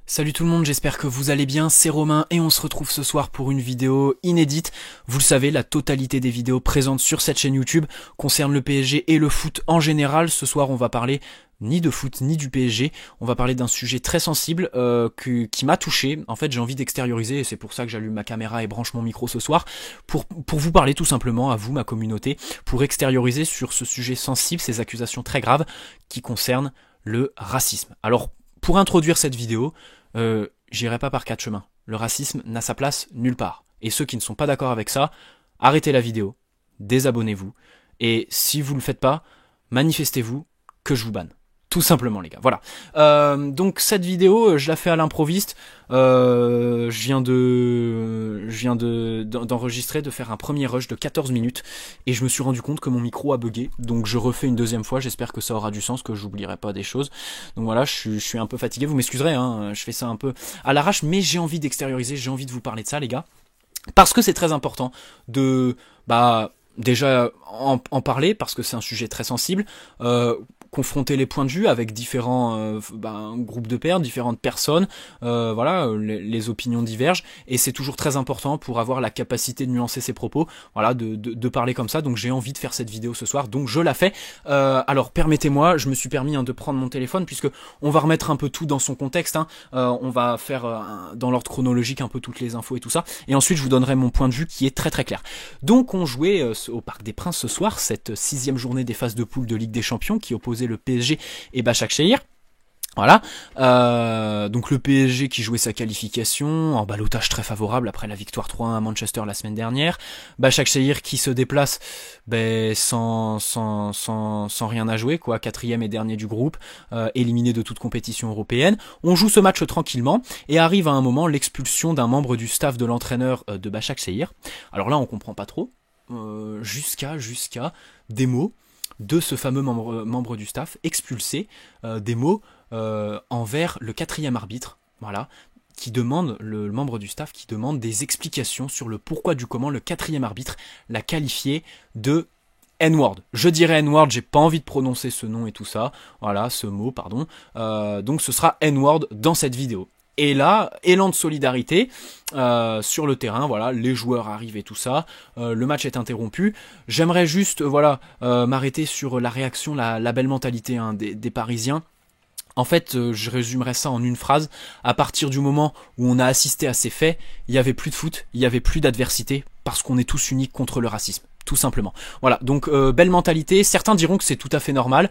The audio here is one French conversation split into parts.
Salut tout le monde, j'espère que vous allez bien, c'est Romain et on se retrouve ce soir pour une vidéo inédite. Vous le savez, la totalité des vidéos présentes sur cette chaîne YouTube concernent le PSG et le foot en général. Ce soir on va parler ni de foot ni du PSG, on va parler d'un sujet très sensible qui m'a touché. En fait j'ai envie d'extérioriser et c'est pour ça que j'allume ma caméra et branche mon micro ce soir, pour vous parler tout simplement à vous, ma communauté, pour extérioriser sur ce sujet sensible, ces accusations très graves qui concernent le racisme. Alors pour introduire cette vidéo, j'irai pas par quatre chemins. Le racisme n'a sa place nulle part. Et ceux qui ne sont pas d'accord avec ça, arrêtez la vidéo, désabonnez-vous, et si vous le faites pas, manifestez-vous que je vous banne. Tout simplement les gars, voilà. Donc cette vidéo, je la fais à l'improviste. Je viens d'enregistrer, de faire un premier rush de 14 minutes et je me suis rendu compte que mon micro a bugué. Donc je refais une deuxième fois, j'espère que ça aura du sens, que j'oublierai pas des choses. Donc voilà, je suis un peu fatigué, vous m'excuserez, hein, je fais ça un peu à l'arrache, mais j'ai envie d'extérioriser, j'ai envie de vous parler de ça les gars. Parce que c'est très important de déjà en parler, parce que c'est un sujet très sensible, confronter les points de vue avec différents groupes de pairs, différentes personnes, voilà, les opinions divergent, et c'est toujours très important pour avoir la capacité de nuancer ses propos, voilà, de parler comme ça. Donc j'ai envie de faire cette vidéo ce soir, donc je la fais. Alors permettez-moi, je me suis permis de prendre mon téléphone, puisque on va remettre un peu tout dans son contexte, hein. On va faire dans l'ordre chronologique un peu toutes les infos et tout ça, et ensuite je vous donnerai mon point de vue qui est très très clair. Donc on jouait au Parc des Princes ce soir, cette 6e journée des phases de poule de Ligue des Champions qui opposait le PSG et Başakşehir. Voilà, donc le PSG qui jouait sa qualification en ballottage très favorable après la victoire 3-1 à Manchester la semaine dernière. Başakşehir qui se déplace sans rien à jouer, quoi, 4e et dernier du groupe, éliminé de toute compétition européenne. On joue ce match tranquillement et arrive à un moment l'expulsion d'un membre du staff de l'entraîneur de Başakşehir. Alors là on comprend pas trop, jusqu'à des mots de ce fameux membre du staff expulsé, des mots envers le 4e arbitre, voilà, qui demande, le membre du staff qui demande des explications sur le pourquoi du comment le 4e arbitre l'a qualifié de N-word. Je dirais N-word, j'ai pas envie de prononcer ce nom et tout ça, voilà, ce mot, pardon, donc ce sera N-word dans cette vidéo. Et là, élan de solidarité sur le terrain, voilà, les joueurs arrivent et tout ça, le match est interrompu. J'aimerais juste, voilà, m'arrêter sur la réaction, la belle mentalité des Parisiens. En fait, je résumerais ça en une phrase. À partir du moment où on a assisté à ces faits, il y avait plus de foot, il y avait plus d'adversité, parce qu'on est tous unis contre le racisme, tout simplement. Voilà, donc belle mentalité. Certains diront que c'est tout à fait normal.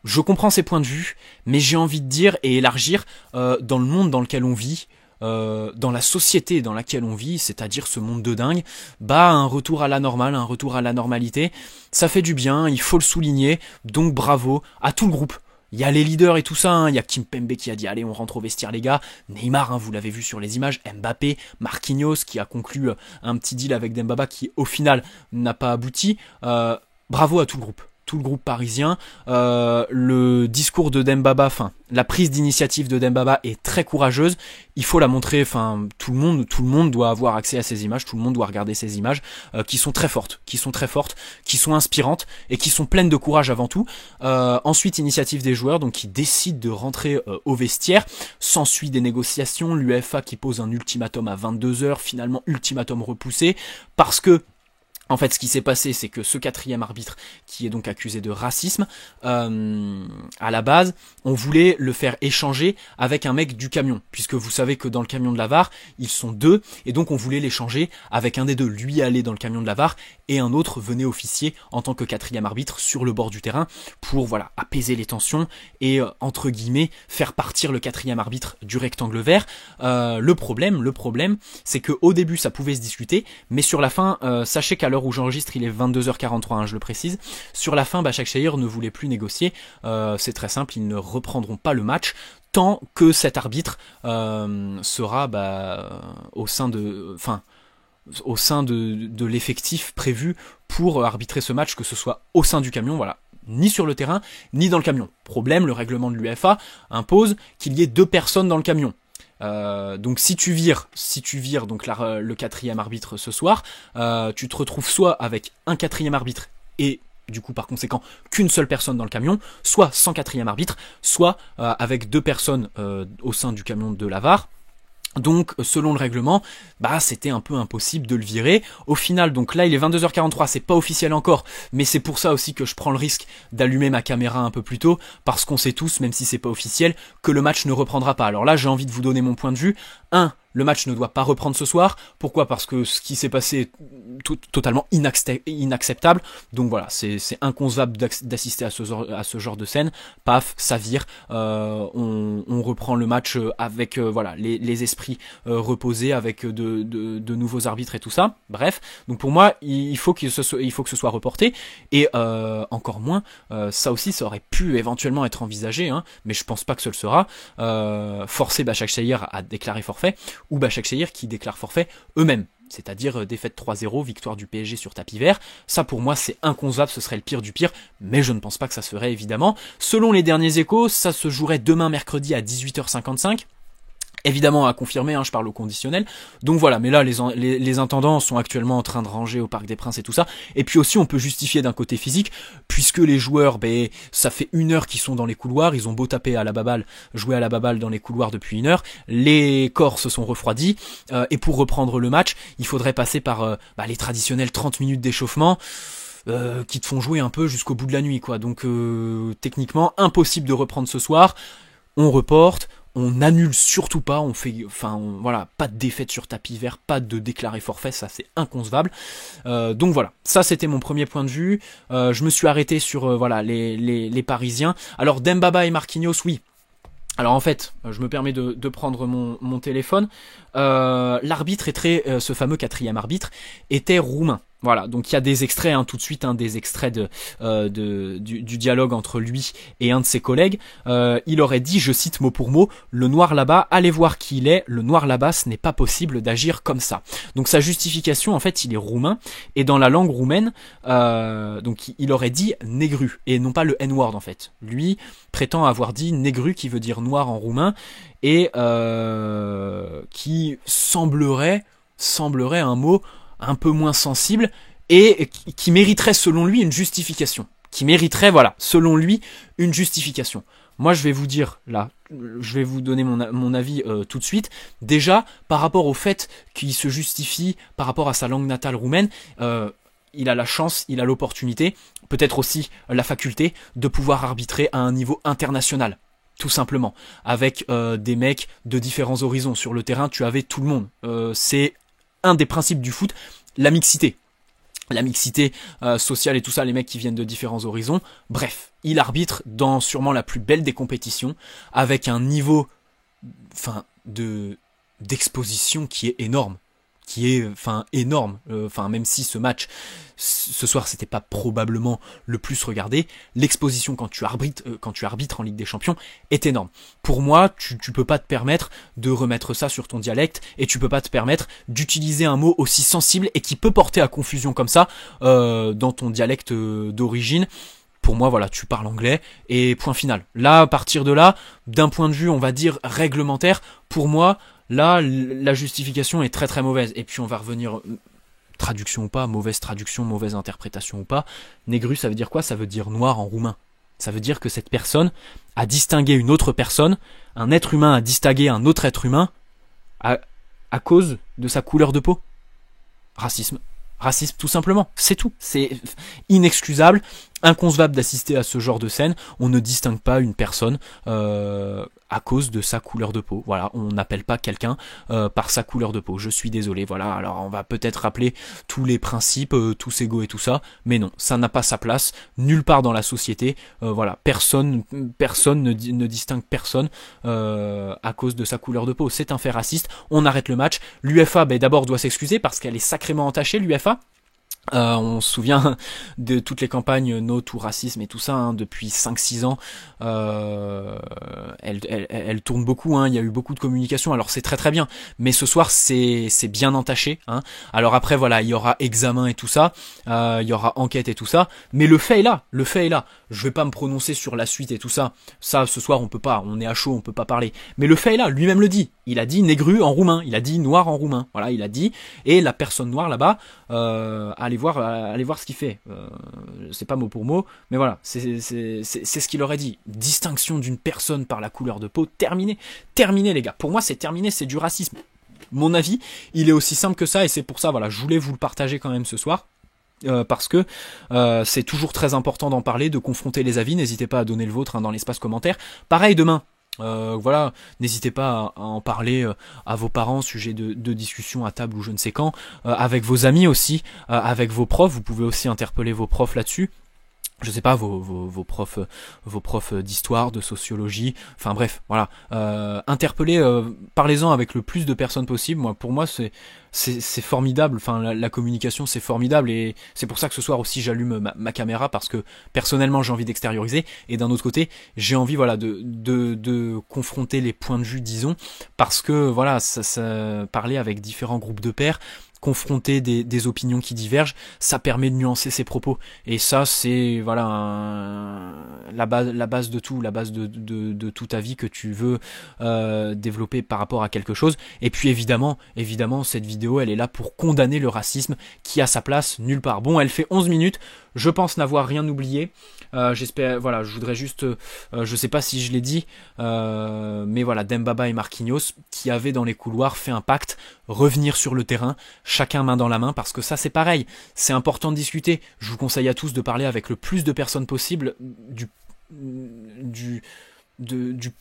Je comprends ces points de vue, mais j'ai envie de dire et élargir dans le monde dans lequel on vit, dans la société dans laquelle on vit, c'est-à-dire ce monde de dingue, un retour à la normale, un retour à la normalité, ça fait du bien, il faut le souligner, donc bravo à tout le groupe. Il y a les leaders et tout ça, hein. Il y a Kimpembe qui a dit allez on rentre au vestiaire les gars, Neymar, hein, vous l'avez vu sur les images, Mbappé, Marquinhos qui a conclu un petit deal avec Dembaba qui au final n'a pas abouti, bravo à tout le groupe. Tout le groupe parisien, le discours de Dembaba, la prise d'initiative de Dembaba est très courageuse, il faut la montrer, tout le monde doit avoir accès à ces images, tout le monde doit regarder ces images, qui sont très fortes, qui sont inspirantes, et qui sont pleines de courage avant tout. Ensuite, initiative des joueurs, donc qui décident de rentrer au vestiaire, s'ensuit des négociations, l'UEFA qui pose un ultimatum à 22h, finalement ultimatum repoussé, parce que en fait, ce qui s'est passé, c'est que ce 4e arbitre, qui est donc accusé de racisme, à la base, on voulait le faire échanger avec un mec du camion, puisque vous savez que dans le camion de la VAR, ils sont deux, et donc on voulait l'échanger avec un des deux. Lui allait dans le camion de la VAR, et un autre venait officier en tant que 4e arbitre sur le bord du terrain, pour voilà apaiser les tensions, et entre guillemets, faire partir le 4e arbitre du rectangle vert. Le problème, c'est que au début, ça pouvait se discuter, mais sur la fin, sachez qu'à l'heure où j'enregistre, il est 22h43, hein, je le précise. Sur la fin, Başakşehir ne voulait plus négocier. C'est très simple, ils ne reprendront pas le match tant que cet arbitre sera au sein de l'effectif prévu pour arbitrer ce match, que ce soit au sein du camion, voilà, ni sur le terrain, ni dans le camion. Problème, le règlement de l'UEFA impose qu'il y ait 2 personnes dans le camion. Donc si tu vires donc le 4e arbitre ce soir, tu te retrouves soit avec un 4e arbitre et du coup par conséquent qu'une seule personne dans le camion, soit sans quatrième arbitre, soit avec 2 personnes au sein du camion de la VAR. Donc selon le règlement, c'était un peu impossible de le virer. Au final, donc là il est 22h43, c'est pas officiel encore, mais c'est pour ça aussi que je prends le risque d'allumer ma caméra un peu plus tôt, parce qu'on sait tous, même si c'est pas officiel, que le match ne reprendra pas. Alors là j'ai envie de vous donner mon point de vue. Le match ne doit pas reprendre ce soir. Pourquoi ? Parce que ce qui s'est passé est totalement inacceptable. Donc voilà, c'est inconcevable d'assister à ce genre de scène. Paf, ça vire. On reprend le match avec les esprits reposés, avec de nouveaux arbitres et tout ça. Bref, donc pour moi, il faut que ce soit reporté. Et encore moins, ça aussi, ça aurait pu éventuellement être envisagé, mais je pense pas que ce le sera. Forcer Başakşehir à déclarer forfait, ou Başakşehir qui déclare forfait eux-mêmes. C'est-à-dire défaite 3-0, victoire du PSG sur tapis vert. Ça pour moi c'est inconcevable, ce serait le pire du pire, mais je ne pense pas que ça se ferait évidemment. Selon les derniers échos, ça se jouerait demain mercredi à 18h55. Évidemment à confirmer, je parle au conditionnel. Donc voilà, mais là les intendants sont actuellement en train de ranger au Parc des Princes et tout ça. Et puis aussi on peut justifier d'un côté physique, puisque les joueurs, ça fait 1 heure qu'ils sont dans les couloirs, ils ont beau taper à la baballe, jouer à la baballe dans les couloirs depuis 1 heure, les corps se sont refroidis, et pour reprendre le match, il faudrait passer par les traditionnels 30 minutes d'échauffement, qui te font jouer un peu jusqu'au bout de la nuit, quoi. Donc techniquement impossible de reprendre ce soir, on reporte. On n'annule surtout pas, pas de défaite sur tapis vert, pas de déclaré forfait, ça c'est inconcevable. Donc voilà, ça c'était mon premier point de vue. Je me suis arrêté sur les Parisiens. Alors Dembaba et Marquinhos, oui. Alors en fait, je me permets de prendre mon téléphone. L'arbitre ce fameux 4e arbitre était roumain. Voilà, donc il y a des extraits, tout de suite, des extraits du dialogue entre lui et un de ses collègues. Il aurait dit, je cite mot pour mot, le noir là-bas, allez voir qui il est, le noir là-bas, ce n'est pas possible d'agir comme ça. Donc sa justification, en fait, il est roumain, et dans la langue roumaine, donc il aurait dit négru, et non pas le N-word en fait. Lui prétend avoir dit négru, qui veut dire noir en roumain, et qui semblerait un mot un peu moins sensible et qui mériterait selon lui une justification. Selon lui, une justification. Moi, je vais vous dire, là, je vais vous donner mon avis tout de suite. Déjà, par rapport au fait qu'il se justifie par rapport à sa langue natale roumaine, il a la chance, il a l'opportunité, peut-être aussi la faculté de pouvoir arbitrer à un niveau international. Tout simplement. Avec des mecs de différents horizons. Sur le terrain, tu avais tout le monde. C'est un des principes du foot, la mixité sociale et tout ça, les mecs qui viennent de différents horizons. Bref, il arbitre dans sûrement la plus belle des compétitions, avec un niveau d'exposition qui est énorme. Même si ce match ce soir c'était pas probablement le plus regardé, l'exposition quand tu arbitres en Ligue des Champions est énorme. Pour moi, tu peux pas te permettre de remettre ça sur ton dialecte, et tu peux pas te permettre d'utiliser un mot aussi sensible et qui peut porter à confusion comme ça dans ton dialecte d'origine. Pour moi, voilà, tu parles anglais et point final. Là, à partir de là, d'un point de vue, on va dire réglementaire, pour moi, là, la justification est très très mauvaise. Et puis on va revenir, traduction ou pas, mauvaise traduction, mauvaise interprétation ou pas. Négru, ça veut dire quoi ? Ça veut dire noir en roumain. Ça veut dire que cette personne a distingué une autre personne, un être humain a distingué un autre être humain à cause de sa couleur de peau. Racisme tout simplement, c'est tout. C'est inexcusable, inconcevable d'assister à ce genre de scène. On ne distingue pas une personne à cause de sa couleur de peau. Voilà, on n'appelle pas quelqu'un par sa couleur de peau. Je suis désolé, voilà. Alors on va peut-être rappeler tous les principes, tous égaux et tout ça, mais non, ça n'a pas sa place nulle part dans la société. Voilà, personne ne distingue personne à cause de sa couleur de peau. C'est un fait raciste. On arrête le match. L'UEFA, d'abord doit s'excuser parce qu'elle est sacrément entachée, l'UEFA. On se souvient de toutes les campagnes No to racisme et tout ça, depuis 5-6 ans. Elle tourne beaucoup, il y a eu beaucoup de communication, alors c'est très très bien, mais ce soir c'est bien entaché. Alors après voilà, il y aura examen et tout ça, il y aura enquête et tout ça, mais le fait est là. Je vais pas me prononcer sur la suite et tout ça. Ça, ce soir on peut pas, on est à chaud, on peut pas parler. Mais le fait est là, lui-même le dit. il a dit négru en roumain, il a dit noir en roumain, voilà, il a dit, et la personne noire là-bas, allez voir ce qu'il fait, c'est pas mot pour mot, mais voilà, c'est ce qu'il aurait dit, distinction d'une personne par la couleur de peau, terminé les gars, pour moi c'est terminé, c'est du racisme. Mon avis, il est aussi simple que ça, et c'est pour ça, voilà, je voulais vous le partager quand même ce soir. Parce que c'est toujours très important d'en parler, de confronter les avis. N'hésitez pas à donner le vôtre dans l'espace commentaire. Pareil demain. Voilà, n'hésitez pas à en parler à vos parents, sujet de discussion à table ou je ne sais quand, avec vos amis aussi, avec vos profs. Vous pouvez aussi interpeller vos profs là-dessus. Je sais pas, vos profs d'histoire, de sociologie, enfin bref, voilà. Interpellez, parlez-en avec le plus de personnes possible. Pour moi c'est formidable. Enfin la communication c'est formidable, et c'est pour ça que ce soir aussi j'allume ma caméra, parce que personnellement j'ai envie d'extérioriser, et d'un autre côté j'ai envie, voilà, de confronter les points de vue, disons, parce que voilà, ça parler avec différents groupes de pairs, confronter des opinions qui divergent, ça permet de nuancer ses propos, et ça c'est, voilà, la base de tout, la base de tout avis que tu veux développer par rapport à quelque chose. Et puis évidemment cette vidéo elle est là pour condamner le racisme qui a sa place nulle part. Bon, elle fait 11 minutes, je pense n'avoir rien oublié. J'espère, voilà, je voudrais juste, je sais pas si je l'ai dit, mais voilà, Dembaba et Marquinhos qui avaient dans les couloirs fait un pacte, revenir sur le terrain, chacun main dans la main, parce que ça c'est pareil, c'est important de discuter. Je vous conseille à tous de parler avec le plus de personnes possible, du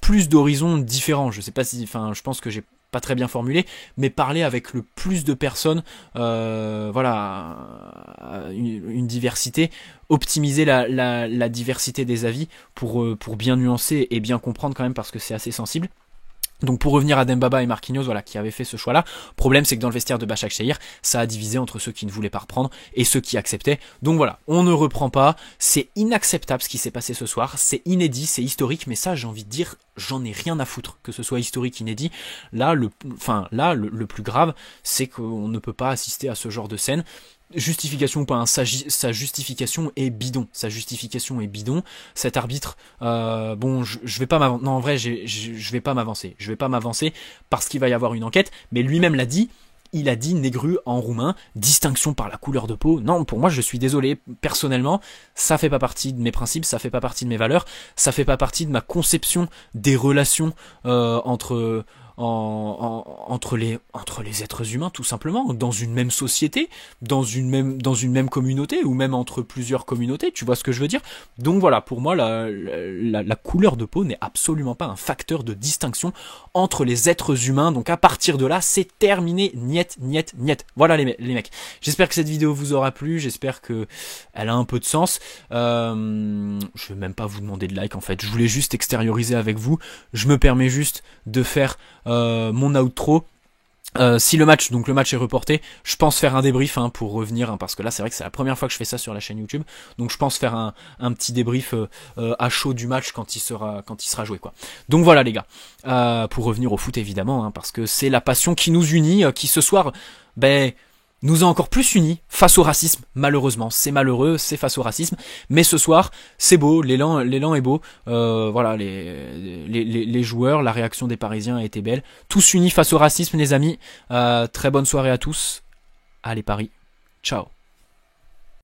plus d'horizons différents. Je sais pas si, enfin, je pense que j'ai pas très bien formulé, mais parler avec le plus de personnes, voilà, une diversité, optimiser la diversité des avis pour bien nuancer et bien comprendre quand même, parce que c'est assez sensible. Donc pour revenir à Dembaba et Marquinhos, voilà, qui avaient fait ce choix-là. Problème, c'est que dans le vestiaire de Başakşehir, ça a divisé entre ceux qui ne voulaient pas reprendre et ceux qui acceptaient. Donc voilà, on ne reprend pas. C'est inacceptable ce qui s'est passé ce soir. C'est inédit, c'est historique, mais ça, j'ai envie de dire, j'en ai rien à foutre que ce soit historique, inédit. Là, le plus grave, c'est qu'on ne peut pas assister à ce genre de scène. Justification ou pas, hein, sa justification est bidon. Sa justification est bidon. Cet arbitre, bon, je vais pas m'avancer. Non, en vrai, je vais pas m'avancer. Je vais pas m'avancer parce qu'il va y avoir une enquête. Mais lui-même l'a dit. Il a dit négru en roumain, distinction par la couleur de peau. Non, pour moi, je suis désolé. Personnellement, ça fait pas partie de mes principes, ça fait pas partie de mes valeurs, ça fait pas partie de ma conception des relations entre les êtres humains, tout simplement, dans une même société, dans une même communauté, ou même entre plusieurs communautés, tu vois ce que je veux dire. Donc voilà, pour moi, la couleur de peau n'est absolument pas un facteur de distinction entre les êtres humains. Donc à partir de là, c'est terminé, niet. Voilà les mecs. J'espère que cette vidéo vous aura plu, j'espère que elle a un peu de sens. Je vais même pas vous demander de like, en fait, je voulais juste extérioriser avec vous. Je me permets juste de faire mon outro. Si le match est reporté, je pense faire un débrief pour revenir, parce que là c'est vrai que c'est la première fois que je fais ça sur la chaîne YouTube, donc je pense faire un petit débrief à chaud du match quand il sera joué, quoi. Donc voilà les gars, pour revenir au foot évidemment, parce que c'est la passion qui nous unit, qui ce soir nous a encore plus unis face au racisme. Malheureusement, c'est malheureux, c'est face au racisme, mais ce soir c'est beau, l'élan est beau. Voilà, les joueurs, la réaction des Parisiens a été belle. Tous unis face au racisme, les amis. Très bonne soirée à tous. Allez Paris, ciao.